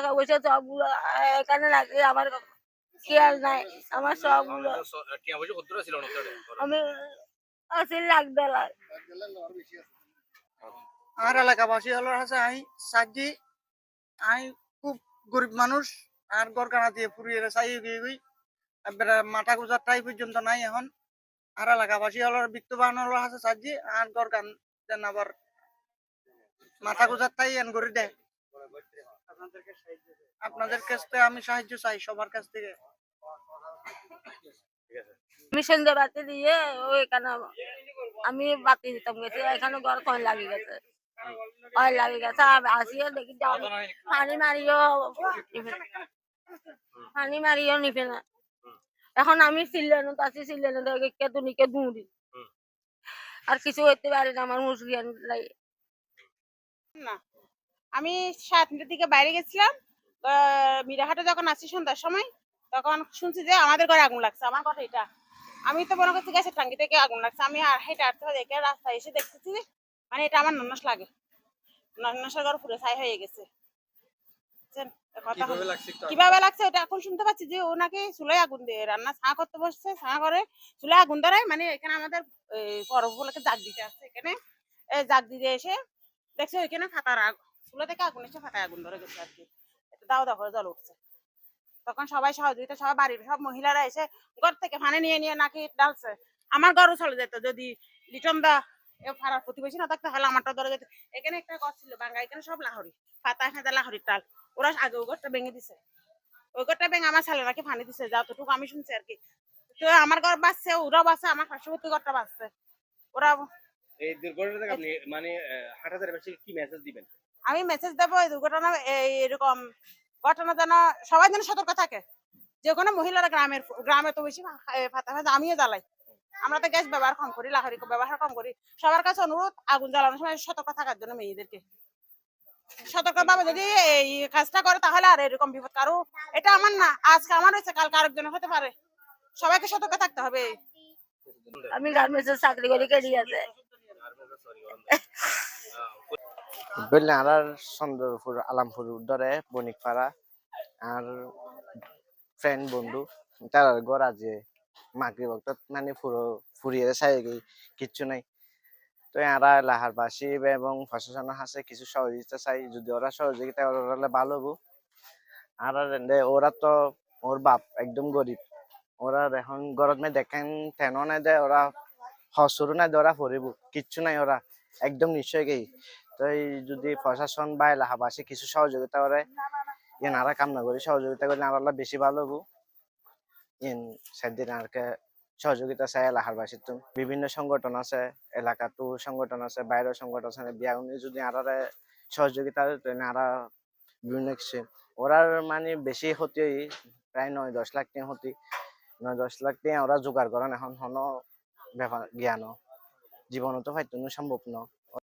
টাকা পয়সা সবগুলো এখানে রাখি, আমার খেয়াল নাই। আমার সবগুলো আমি আছি লাখ ডলার। আর এলাকাবাসী হলো আছে আমি সাজি আমি খুব গরিব মানুষ আর গরকানা দিয়ে ফুরিয়ে চাই গই এবারে মাথা গুজার টাই পর্যন্ত নাই এখন আর এলাকাবাসী হলো বিত্তবান হলো আছে সাজি আর গরকান যেন আবার মাথা গুজার টাই এন করে দেয়। আপনাদের কাছ থেকে আমি সাহায্য চাই সবার কাছ থেকে। মিশন দিয়ে বাতি দিয়ে ওইখানে আমি বাতি দিতাম গেছি, এখানে ঘর কয় লাগি গেছে, কয় লাগি গেছে। আমি আসিও দেখি পানি মারিও পানি মারিও নিবে না। এখন আমি চিল্লানো আছি, চিল্লানো দেখে তুনিকে দৌড়ি আর কিছু হইতে পারে না আমার মুসলিম না আমি 7টার দিকে বাইরে গেছিলাম, মিরাহাটে যখন আসি সন্ধ্যার সময় তখন শুনছি যে আমাদের ঘরে আগুন লাগছে। আমার কথা এটা, আমি তো মনে করছি গ্যাসের টাঙ্কি থেকে আগুন লাগছে। আমি আর হেঁটে আসতে দেখে রাস্তায় এসে দেখতেছি মানে এটা আমার নন্নস লাগে, নন্নসের ঘর পুরো ছাই হয়ে গেছে। কিভাবে লাগছে ওটা এখন শুনতে পাচ্ছি যে ও নাকি চুলায় আগুন দিয়ে রান্না ছাঁ করতে বসছে, ছাঁ করে চুলায় আগুন ধরায়। মানে এখানে আমাদের পরবগুলোকে জাগ দিতে আসছে, এখানে জাগ দিতে এসে দেখছে ওইখানে ফাটার চুলা থেকে আগুন এসে ফাটায় আগুন ধরে গেছে আর কি। দাও দাও করে জল উঠছে। তখন সবাই সহযোগিতা, সবাই বাড়ির সব মহিলারা এসে ঘর থেকে পানি নিয়ে নিয়ে নাকি ডালছে। আমার ঘরও চলে যেত যদি লিটন দা ফারার প্রতিবেশী না থাকতে, হলে আমারটা ধরে যেত। এখানে একটা ঘর ছিল বাঙ্গা, এখানে সব লাহরি পাতা খেতে লাহরির টাল, ওরা আগে ওই ঘরটা ভেঙে দিছে। ওই ঘরটা ভেঙে আমার ছেলে নাকি পানি দিছে, যতটুকু আমি শুনছি আর কি। তো আমার ঘর বাঁচছে, ওরাও বাঁচছে, আমার পার্শ্ববর্তী ঘরটা বাঁচছে। ওরা এই দুর্ঘটনা থেকে আপনি মানে হাটাজারিবাসী কি মেসেজ দিবেন? আমি মেসেজ দেবো এই দুর্ঘটনা এরকম ঘটনা যেন সবাই যেন সতর্ক থাকে। যে কোনো মহিলারা গ্রামে তো বেশি ফাতা আমিও জ্বালাই, আমরা তো গ্যাস ব্যবহার কম করি, লাহরি ব্যবহার কম করি। সবার কাছে অনুরোধ আগুন জ্বালানোর সময় সতর্ক থাকার জন্য মেয়েদেরকে সতর্ক ভাবে যদি এই কাজটা করে তাহলে আর এরকম বিপদ কারো, এটা আমার না আজকে আমার হয়েছে কালকে আরেকজনের হতে পারে, সবাইকে সতর্ক থাকতে হবে। আমি গার্মেন্টসের চাকরি করি কেরিয়াতে বললেন আর চন্দ্রপুর আলামপুর ধরে বণিকপাড়া আর ফ্রেন্ড বন্ধু তার ঘর আছে মাগরি বক্ত মানে পুরো ফুরিয়ে চাই কিচ্ছু নাই। তো এরা লাহারবাসী এবং প্রশাসনের হাতে কিছু সহযোগিতা চাই, যদি ওরা সহযোগিতা করলে ভালো হবো। আর ওরা তো ওর বাপ একদম গরিব, ওরা এখন গরত মে দেখেন তেন নাই দেয়, ওরা হসরু নাই দেয়, ওরা পড়িব কিচ্ছু নাই, ওরা একদম নিশ্চয় গেই। তো এই যদি প্রশাসন বা এলাকাবাসী কিছু সহযোগিতা করে এনারা কামনা করি, সহযোগিতা করলে আল্লাহ বেশি ভালো হবো। সেদিন আর সহযোগিতা চাই এলাকাবাসীর তো বিভিন্ন সংগঠন আছে, এলাকাতো সংগঠন আছে, বাইরের সংগঠন আছে, বিয়া যদি আরা সহযোগিতা আরা বিভিন্ন কিছু ওরার মানে বেশি ক্ষতি প্রায় 9-10 লাখ টাকা ক্ষতি, 9-10 লাখ টাকা ওরা জোগাড় করেন এখন হন ব্যাপার জ্ঞান জীবনও তো হয়তো সম্ভব না।